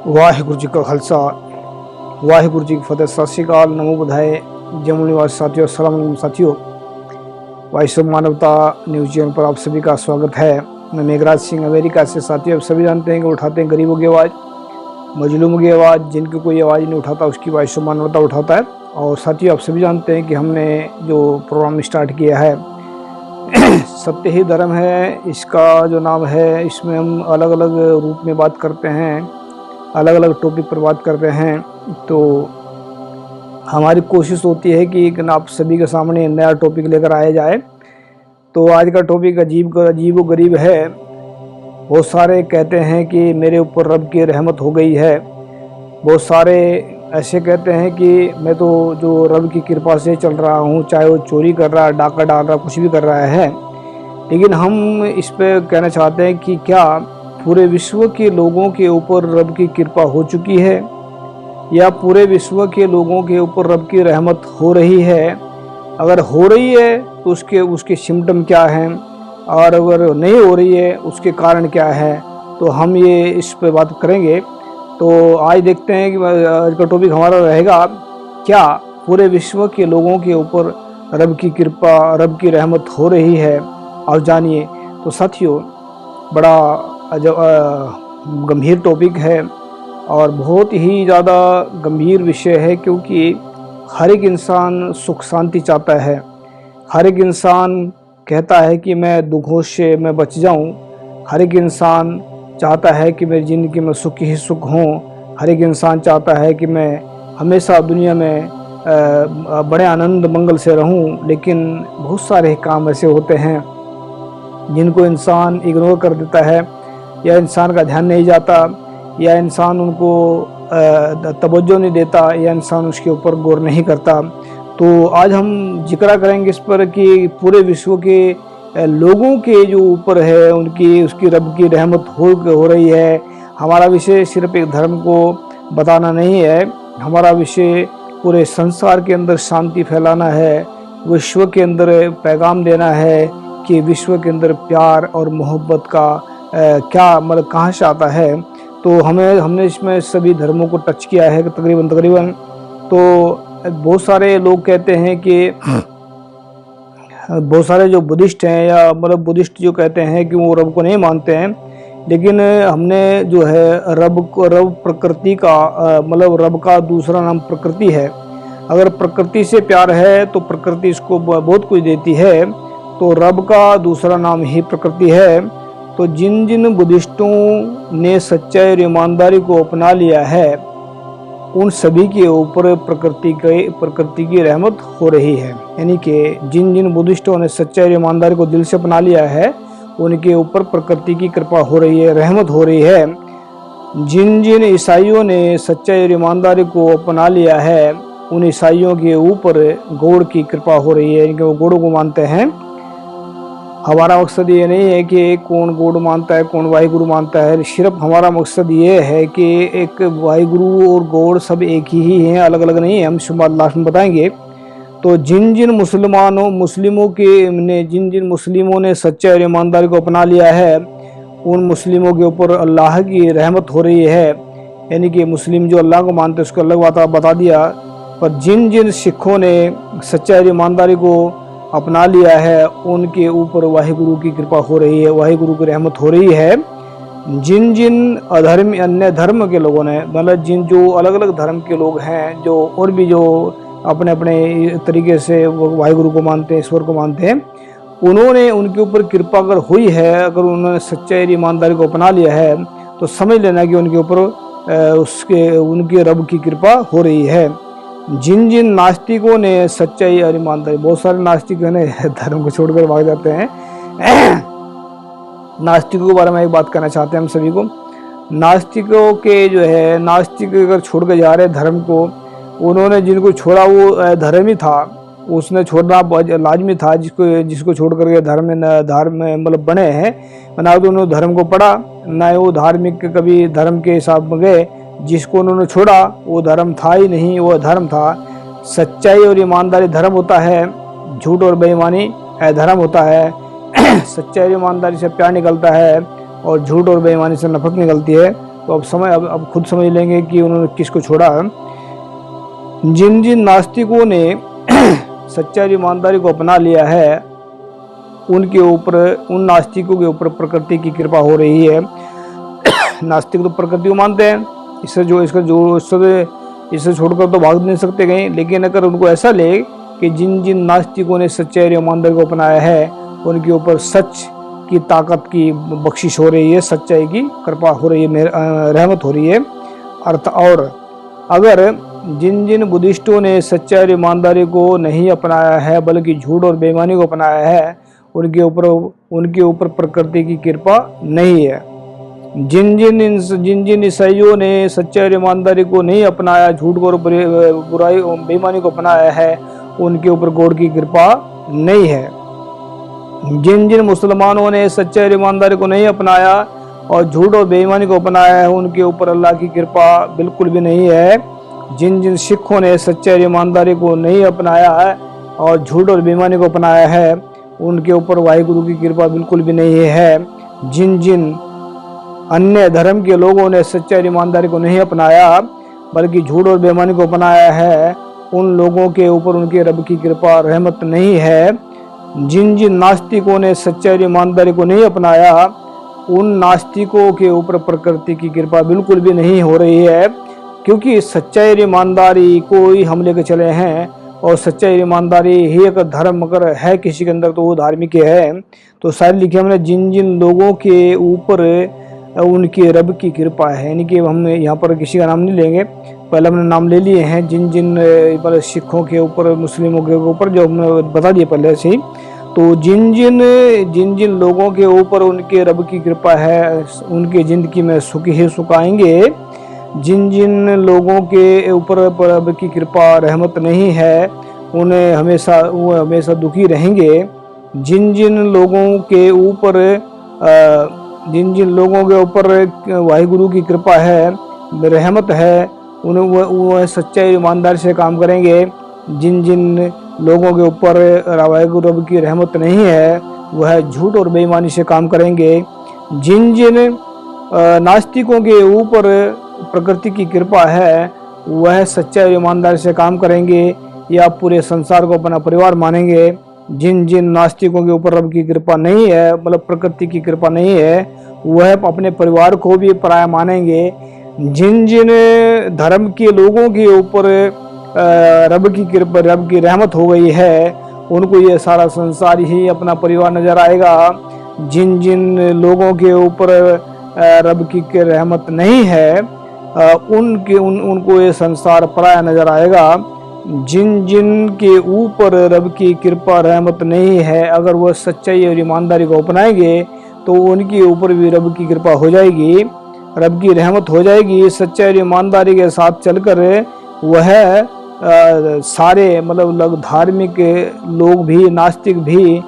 वाहिगुरु जी का खालसा वाहिगुरु जी की फतेह। सत श्री अकाल, नमो बुधाए, जम्मू निवासी साथियों, अस्सलाम वालेकुम साथियों। वॉइस ऑफ मानवता न्यूज चैनल पर आप सभी का स्वागत है। मैं मेघराज सिंह अमेरिका से। साथियों, आप सभी जानते हैं कि उठाते हैं गरीबों की आवाज़, मजलूमों की आवाज़, जिनकी कोई आवाज़ नहीं उठाता उसकी वॉइस ऑफ मानवता उठाता है। और साथियों, आप सभी जानते हैं कि हमने जो प्रोग्राम स्टार्ट किया है सत्य ही धर्म है, इसका जो नाम है, इसमें हम अलग अलग रूप में बात करते हैं, अलग अलग टॉपिक पर बात करते हैं। तो हमारी कोशिश होती है कि आप सभी के सामने नया टॉपिक लेकर आया जाए। तो आज का टॉपिक अजीब व गरीब है। बहुत सारे कहते हैं कि मेरे ऊपर रब की रहमत हो गई है। बहुत सारे ऐसे कहते हैं कि मैं तो जो रब की कृपा से चल रहा हूँ, चाहे वो चोरी कर रहा है, डाका डाल रहा, कुछ भी कर रहा है। लेकिन हम इस पे कहना चाहते हैं कि क्या पूरे विश्व के लोगों के ऊपर रब की कृपा हो चुकी है, या पूरे विश्व के लोगों के ऊपर रब की रहमत हो रही है? अगर हो रही है तो उसके सिम्टम क्या हैं, और अगर नहीं हो रही है उसके कारण क्या है? तो हम ये इस पे बात करेंगे। तो आज देखते हैं कि आज का टॉपिक हमारा रहेगा, क्या पूरे विश्व के लोगों के ऊपर रब की कृपा, रब की रहमत हो रही है? आप जानिए। तो साथियों, बड़ा गंभीर टॉपिक है और बहुत ही ज़्यादा गंभीर विषय है, क्योंकि हर एक इंसान सुख शांति चाहता है। हर एक इंसान कहता है कि मैं दुखों से मैं बच जाऊं। हर एक इंसान चाहता है कि मेरी ज़िंदगी में सुख ही सुख हों। हर एक इंसान चाहता है कि मैं हमेशा दुनिया में बड़े आनंद मंगल से रहूं। लेकिन बहुत सारे काम ऐसे होते हैं जिनको इंसान इग्नोर कर देता है, या इंसान का ध्यान नहीं जाता, या इंसान उनको तवज्जो नहीं देता, या इंसान उसके ऊपर गौर नहीं करता। तो आज हम जिक्र करेंगे इस पर कि पूरे विश्व के लोगों के जो ऊपर है उसकी रब की रहमत हो रही है। हमारा विषय सिर्फ एक धर्म को बताना नहीं है, हमारा विषय पूरे संसार के अंदर शांति फैलाना है, विश्व के अंदर पैगाम देना है कि विश्व के अंदर प्यार और मोहब्बत का क्या मतलब कहाँ से आता है। तो हमने इसमें सभी धर्मों को टच किया है तकरीबन। तो बहुत सारे लोग कहते हैं कि बहुत सारे जो बुद्धिस्ट हैं, या मतलब बुद्धिस्ट जो कहते हैं कि वो रब को नहीं मानते हैं। लेकिन हमने जो है रब प्रकृति का मतलब रब का दूसरा नाम प्रकृति है। अगर प्रकृति से प्यार है तो प्रकृति इसको बहुत कुछ देती है। तो रब का दूसरा नाम ही प्रकृति है। तो जिन जिन बुद्धिस्टों ने सच्चाई और ईमानदारी को अपना लिया है, उन सभी के ऊपर प्रकृति की रहमत हो रही है। यानी कि जिन जिन बुद्धिस्टों ने सच्चाई और ईमानदारी को दिल से अपना लिया है, उनके ऊपर प्रकृति की कृपा हो रही है, रहमत हो रही है। जिन जिन ईसाइयों ने सच्चाई और ईमानदारी को अपना लिया है, उन ईसाइयों के ऊपर गॉड की कृपा हो रही है, इनके वो गॉड को मानते हैं। हमारा मकसद ये नहीं है कि कौन गॉड मानता है, कौन वाहिगुरु मानता है। सिर्फ हमारा मकसद ये है कि एक वाहिगुरु और गॉड सब एक ही हैं, अलग अलग नहीं है। हम शुरुआत लास्ट में बताएंगे। तो जिन जिन मुस्लिमों ने सच्चाई और ईमानदारी को अपना लिया है, उन मुस्लिमों के ऊपर अल्लाह की रहमत हो रही है। यानी कि मुस्लिम जो अल्लाह को मानते हैं उसको अलग बात बता दिया। पर जिन जिन सिखों ने सच्चाई और ईमानदारी को अपना लिया है, उनके ऊपर वाहिगुरु की कृपा हो रही है, वाहिगुरु की रहमत हो रही है। जिन जिन अन्य धर्म के लोगों ने, मतलब जिन जो अलग अलग धर्म के लोग हैं, जो और भी जो अपने अपने तरीके से वाहिगुरु को मानते हैं, ईश्वर को मानते हैं, उन्होंने उनके ऊपर कृपा अगर हुई है, अगर उन्होंने सच्चाई और ईमानदारी को अपना लिया है, तो समझ लेना कि उनके ऊपर उनके रब की कृपा हो रही है। जिन जिन नास्तिकों ने सच्चाई और ईमानदारी, बहुत सारे नास्तिक है धर्म को छोड़कर भाग जाते हैं। नास्तिकों के बारे में एक बात करना चाहते हैं हम सभी को। नास्तिकों के जो है, नास्तिक अगर छोड़ कर जा रहे धर्म को, उन्होंने जिनको छोड़ा वो धर्म ही था, उसने छोड़ना लाजमी था। जिसको छोड़ करके धर्म में मतलब बने हैं, ना तो उन्होंने धर्म को पढ़ा, ना वो धार्मिक कभी धर्म के हिसाब में गए। जिसको उन्होंने छोड़ा वो धर्म था ही नहीं, वो धर्म था। सच्चाई और ईमानदारी धर्म होता है, झूठ और बेईमानी अधर्म होता है। सच्चाई और ईमानदारी से प्यार निकलता है और झूठ और बेईमानी से नफरत निकलती है। तो अब खुद समझ लेंगे कि उन्होंने किसको छोड़ा। जिन जिन नास्तिकों ने सच्चाई ईमानदारी को अपना लिया है उनके ऊपर, उन नास्तिकों के ऊपर प्रकृति की कृपा हो रही है। नास्तिक तो प्रकृति को मानते हैं, इससे छोड़कर तो भाग नहीं सकते कहीं। लेकिन अगर उनको ऐसा ले कि जिन जिन नास्तिकों ने सच्चाई ईमानदारी को अपनाया है उनके ऊपर सच की ताकत की बख्शिश हो रही है, सच्चाई की कृपा हो रही है, रहमत हो रही है। अर्थ और अगर जिन जिन बुद्धिस्टों ने सच्चाई ईमानदारी को नहीं अपनाया है बल्कि झूठ और बेईमानी को अपनाया है उनके ऊपर प्रकृति की कृपा नहीं है। जिन जिन ईसाइयों ने सच्चाई ईमानदारी को नहीं अपनाया, झूठ और बुराई बेईमानी को अपनाया है उनके ऊपर गॉड की कृपा नहीं है। जिन जिन मुसलमानों ने सच्चाई ईमानदारी को नहीं अपनाया और झूठ और बेईमानी को अपनाया है उनके ऊपर अल्लाह की कृपा बिल्कुल भी नहीं है। जिन जिन सिखों ने सच्चाई ईमानदारी को नहीं अपनाया है और झूठ और बेईमानी को अपनाया है उनके ऊपर वाहिगुरु की कृपा बिल्कुल भी नहीं है। जिन जिन अन्य धर्म के लोगों ने सच्चाई ईमानदारी को नहीं अपनाया बल्कि झूठ और बेईमानी को अपनाया है उन लोगों के ऊपर उनके रब की कृपा रहमत नहीं है। जिन जिन नास्तिकों ने सच्चाई ईमानदारी को नहीं अपनाया उन नास्तिकों के ऊपर प्रकृति की कृपा बिल्कुल भी नहीं हो रही है, क्योंकि सच्चाई ईमानदारी को ही हम लेकर चले हैं और सच्चाई ईमानदारी ही एक धर्म अगर है किसी के अंदर तो वो धार्मिक है। तो शायद लिखे हमने जिन जिन लोगों के ऊपर उनके रब की कृपा है, यानी कि हम यहाँ पर किसी का नाम नहीं लेंगे, पहले हमने नाम ले लिए हैं जिन जिन सिखों के ऊपर, मुस्लिमों के ऊपर, जो हमने बता दिए पहले से ही। तो जिन जिन लोगों के ऊपर उनके रब की कृपा है उनकी ज़िंदगी में सुख ही सुख आएंगे। जिन जिन लोगों के ऊपर रब की कृपा रहमत नहीं है वो हमेशा दुखी रहेंगे। जिन जिन लोगों के ऊपर वाहिगुरु की कृपा है, रहमत है, वह सच्चाई ईमानदारी से काम करेंगे। जिन जिन लोगों के ऊपर वाहिगुरु रब की रहमत नहीं है वह झूठ और बेईमानी से काम करेंगे। जिन जिन नास्तिकों के ऊपर प्रकृति की कृपा है वह सच्चाई ईमानदारी से काम करेंगे या पूरे संसार को अपना परिवार मानेंगे। जिन जिन नास्तिकों के ऊपर रब की कृपा नहीं है, मतलब प्रकृति की कृपा नहीं है, वह अपने परिवार को भी पराया मानेंगे। जिन जिन धर्म के लोगों के ऊपर रब की कृपा, रब की रहमत हो गई है उनको ये सारा संसार ही अपना परिवार नजर आएगा। जिन जिन लोगों के ऊपर रब की रहमत नहीं है उनको ये संसार पराया नजर आएगा। जिन जिन के ऊपर रब की कृपा रहमत नहीं है अगर वह सच्चाई और ईमानदारी को अपनाएंगे तो उनके ऊपर भी रब की कृपा हो जाएगी, रब की रहमत हो जाएगी। सच्चाई और ईमानदारी के साथ चलकर वह सारे मतलब धार्मिक लोग भी, नास्तिक भी,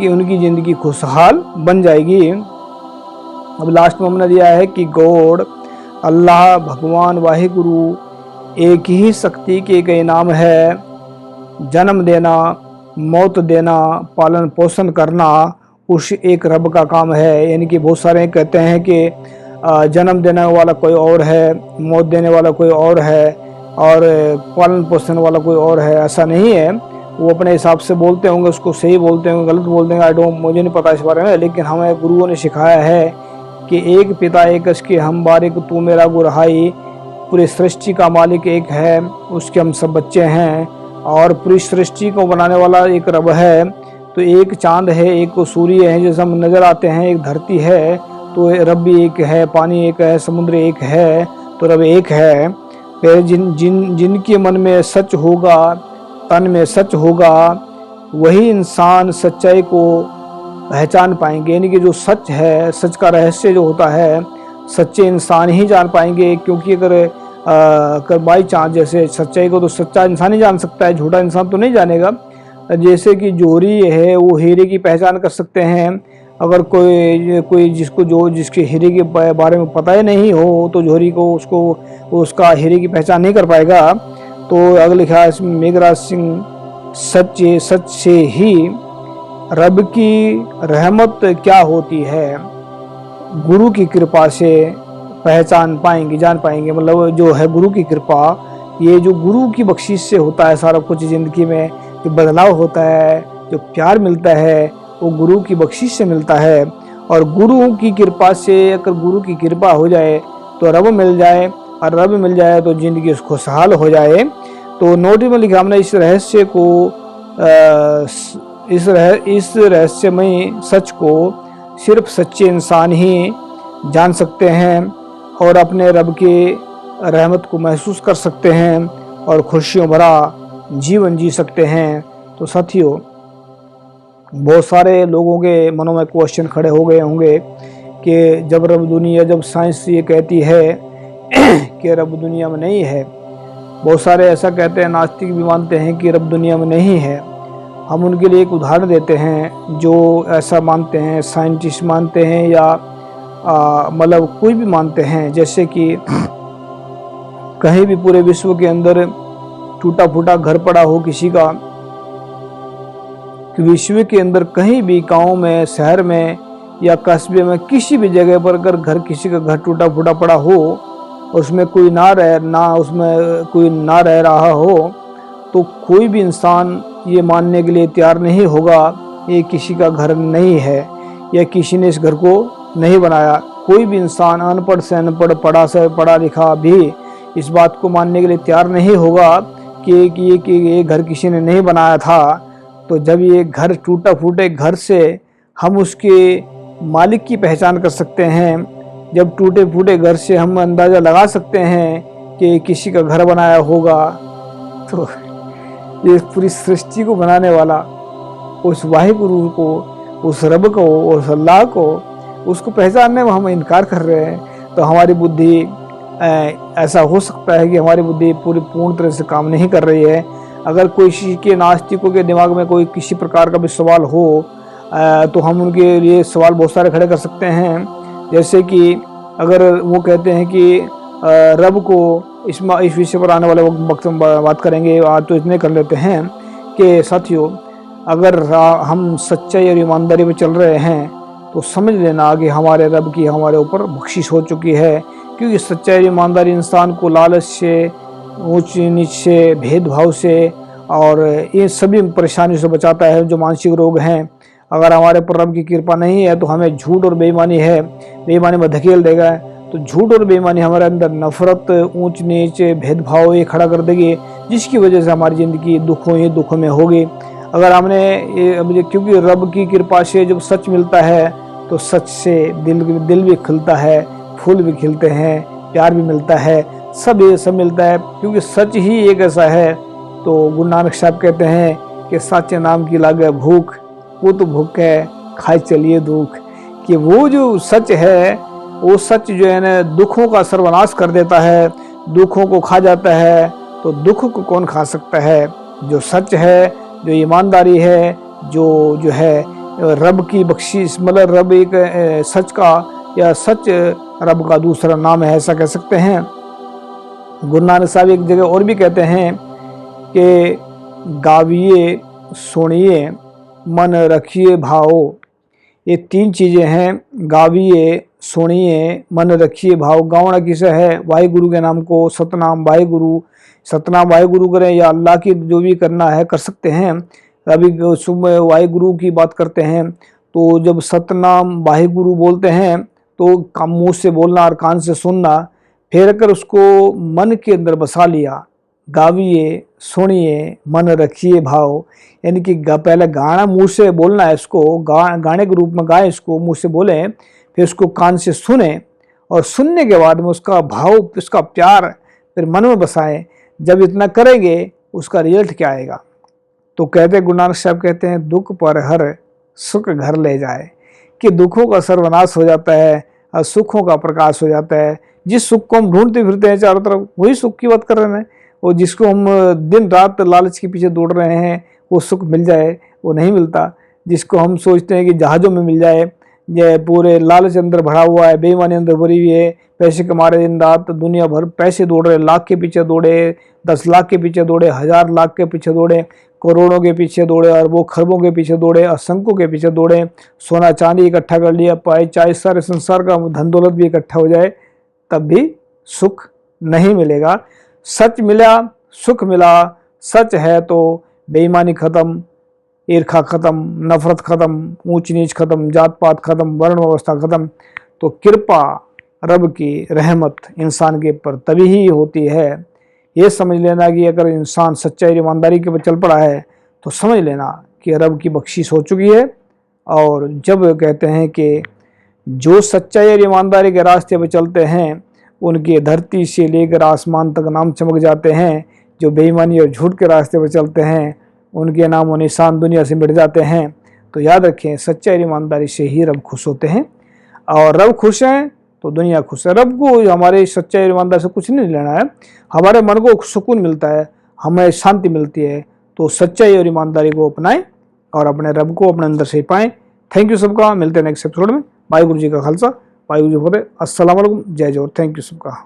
उनकी ज़िंदगी खुशहाल बन जाएगी। अब लास्ट में हमने दिया है कि गॉड, अल्लाह, भगवान, वाहिगुरु एक ही शक्ति के कई नाम है। जन्म देना, मौत देना, पालन पोषण करना उस एक रब का काम है। यानी कि बहुत सारे कहते हैं कि जन्म देने वाला कोई और है, मौत देने वाला कोई और है और पालन पोषण वाला कोई और है। ऐसा नहीं है, वो अपने हिसाब से बोलते होंगे, उसको सही बोलते होंगे, गलत बोल देंगे, मुझे नहीं पता इस बारे में। लेकिन हमें गुरुओं ने सिखाया है कि एक पिता एक के हम बारिक तू मेरा गुरहाई, पूरी सृष्टि का मालिक एक है, उसके हम सब बच्चे हैं और पूरी सृष्टि को बनाने वाला एक रब है। तो एक चांद है, एक सूर्य है जैसे हम नज़र आते हैं, एक धरती है, तो रब भी एक है, पानी एक है, समुद्र एक है, तो रब एक है। फिर जिनके मन में सच होगा, तन में सच होगा, वही इंसान सच्चाई को पहचान पाएंगे। यानी कि जो सच है, सच का रहस्य जो होता है, सच्चे इंसान ही जान पाएंगे। क्योंकि अगर बाई चांस जैसे सच्चाई को तो सच्चा इंसान ही जान सकता है, झूठा इंसान तो नहीं जानेगा। जैसे कि जोहरी है वो हीरे की पहचान कर सकते हैं। अगर कोई जिसके हीरे के बारे में पता ही नहीं हो तो जोहरी को उसका हीरे की पहचान नहीं कर पाएगा। तो अगले लिखा इसमें मेघराज सिंह, सच से ही रब की रहमत क्या होती है, गुरु की कृपा से पहचान पाएंगे, जान पाएंगे। मतलब जो है गुरु की कृपा, ये जो गुरु की बख्शिश से होता है सारा कुछ ज़िंदगी में, जो बदलाव होता है, जो प्यार मिलता है, वो गुरु की बख्शिश से मिलता है। और गुरु की कृपा से, अगर गुरु की कृपा हो जाए तो रब मिल जाए, और रब मिल जाए तो ज़िंदगी खुशहाल हो जाए। तो नोट में लिखा, हमने इस रहस्य को इस रहस्यमय सच को सिर्फ सच्चे इंसान ही जान सकते हैं और अपने रब के रहमत को महसूस कर सकते हैं और खुशियों भरा जीवन जी सकते हैं। तो साथियों, बहुत सारे लोगों के मनों में क्वेश्चन खड़े हो गए होंगे कि जब रब दुनिया, जब साइंस ये कहती है कि रब दुनिया में नहीं है, बहुत सारे ऐसा कहते हैं, नास्तिक भी मानते हैं कि रब दुनिया में नहीं है। हम उनके लिए एक उदाहरण देते हैं, जो ऐसा मानते हैं, साइंटिस्ट मानते हैं या मतलब कोई भी मानते हैं। जैसे कि कहीं भी पूरे विश्व के अंदर टूटा फूटा घर पड़ा हो किसी का, कि विश्व के अंदर कहीं भी गांव में, शहर में या कस्बे में, किसी भी जगह पर अगर घर, किसी का घर टूटा फूटा पड़ा हो, उसमें कोई उसमें कोई ना रह रहा हो, तो कोई भी इंसान ये मानने के लिए तैयार नहीं होगा ये किसी का घर नहीं है या किसी ने इस घर को नहीं बनाया। कोई भी इंसान, अनपढ़ से अनपढ़, पढ़ा से पढ़ा लिखा भी इस बात को मानने के लिए तैयार नहीं होगा कि ये घर किसी ने नहीं बनाया था। तो जब ये घर टूटा फूटे घर से हम उसके मालिक की पहचान कर सकते हैं, जब टूटे फूटे घर से हम अंदाज़ा लगा सकते हैं कि किसी का घर बनाया होगा, तो ये पूरी सृष्टि को बनाने वाला उस वाहिगुरु को, उस रब को, उस अल्लाह को, उसको पहचानने में हम इनकार कर रहे हैं। तो हमारी बुद्धि, ऐसा हो सकता है कि हमारी बुद्धि पूर्ण तरह से काम नहीं कर रही है। अगर कोई किसी के नास्तिकों के दिमाग में कोई किसी प्रकार का भी सवाल हो, तो हम उनके लिए सवाल बहुत सारे खड़े कर सकते हैं। जैसे कि अगर वो कहते हैं कि रब को, इस विषय पर आने वाले वक्त में बात करेंगे, आज तो इतने कर लेते हैं कि साथियों, अगर हम सच्चाई और ईमानदारी में चल रहे हैं तो समझ लेना कि हमारे रब की हमारे ऊपर बख्शिश हो चुकी है। क्योंकि सच्चाई और ईमानदारी इंसान को लालच से, ऊंच नीच से, भेदभाव से और ये सभी परेशानियों से बचाता है जो मानसिक रोग हैं। अगर हमारे पर रब की कृपा नहीं है तो हमें झूठ और बेईमानी है, बेईमानी में धकेल देगा। तो झूठ और बेईमानी हमारे अंदर नफरत, ऊंच नीच, भेदभाव ये खड़ा कर देगी, जिसकी वजह से हमारी ज़िंदगी दुखों में होगी। अगर हमने क्योंकि रब की कृपा से जब सच मिलता है तो सच से दिल भी खिलता है, फूल भी खिलते हैं, प्यार भी मिलता है, सब मिलता है। क्योंकि सच ही एक ऐसा है। तो गुरु नानक साहब कहते हैं कि साचे नाम की लागे भूख, वो तो भूख है खाए चलिए दुख। कि वो जो सच है, वो सच जो है ना दुखों का सर्वनाश कर देता है, दुखों को खा जाता है। तो दुख को कौन खा सकता है? जो सच है, जो ईमानदारी है, जो है रब की बख्शिश, मतलब रब एक सच का, या सच रब का दूसरा नाम है, ऐसा कह सकते हैं। गुरु नानक साहब एक जगह और भी कहते हैं कि गाविए सुनिए मन रखिए भाव। ये तीन चीज़ें हैं, गाविए, सुनिए, मन रखिए भाव। गावना किसे है? वाहिगुरु के नाम को, सतनाम वाहिगुरु, सतनाम वाहिगुरु करें या अल्लाह की जो भी करना है कर सकते हैं। अभी सुबह वाहिगुरु की बात करते हैं तो जब सतनाम वाहिगुरु बोलते हैं तो मुँह से बोलना और कान से सुनना, फिर अगर उसको मन के अंदर बसा लिया, गाविए सुनिए मन रखिए भाव, यानी कि पहले गाना मुंह से बोलना है, इसको गाने के रूप में गाएं, इसको मुंह से बोलें, फिर उसको कान से सुने और सुनने के बाद में उसका भाव, उसका प्यार फिर मन में बसाएं। जब इतना करेंगे उसका रिजल्ट क्या आएगा? तो कहते गुरु नानक साहब कहते हैं, दुख पर हर सुख घर ले जाए। कि दुखों का सर्वनाश हो जाता है और सुखों का प्रकाश हो जाता है। जिस सुख को हम ढूंढते फिरते हैं चारों तरफ, वही सुख की बात कर रहे हैं। और जिसको हम दिन रात लालच के पीछे दौड़ रहे हैं, वो सुख मिल जाए, वो नहीं मिलता। जिसको हम सोचते हैं कि जहाज़ों में मिल जाए, ये पूरे लालच अंदर भरा हुआ है, बेईमानी अंदर भरी हुई है, पैसे कमा रहे दिन रात, दुनिया भर पैसे दौड़ रहे, लाख के पीछे दौड़े, 10 लाख के पीछे दौड़े, 1000 लाख के पीछे दौड़े, करोड़ों के पीछे दौड़े, अरबों खरबों के पीछे दौड़े, असंख्यों के पीछे दौड़े, सोना चांदी इकट्ठा कर लिया, पाए चाहे सारे संसार का धन दौलत भी इकट्ठा हो जाए, तब भी सुख नहीं मिलेगा। सच मिला, सुख मिला। सच है तो बेईमानी खत्म, ईर्खा खत्म, नफरत खत्म, ऊंच नीच खत्म, जात पात खत्म, वर्ण व्यवस्था खत्म। तो कृपा, रब की रहमत इंसान के ऊपर तभी ही होती है। ये समझ लेना कि अगर इंसान सच्चाई ईमानदारी के ऊपर चल पड़ा है तो समझ लेना कि रब की बख्शिश हो चुकी है। और जब कहते हैं कि जो सच्चाई और ईमानदारी के रास्ते पर चलते हैं उनके धरती से लेकर आसमान तक नाम चमक जाते हैं। जो बेईमानी और झूठ के रास्ते पर चलते हैं उनके नाम और निशान दुनिया से मिट जाते हैं। तो याद रखें, सच्चाई और ईमानदारी से ही रब खुश होते हैं, और रब खुश हैं तो दुनिया खुश है। रब को हमारे सच्चाई और ईमानदारी से कुछ नहीं लेना है। हमारे मन को सुकून मिलता है, हमें शांति मिलती है। तो सच्चाई और ईमानदारी को अपनाएं और अपने रब को अपने अंदर से पाएं। थैंक यू सबका। मिलते हैं नेक्स्ट एपिसोड में। वाहिगुरू जी का खालसा, वाहिगुरू जी की फतेह। अस्सलाम वालेकुम, जय जोहर। थैंक यू सबका।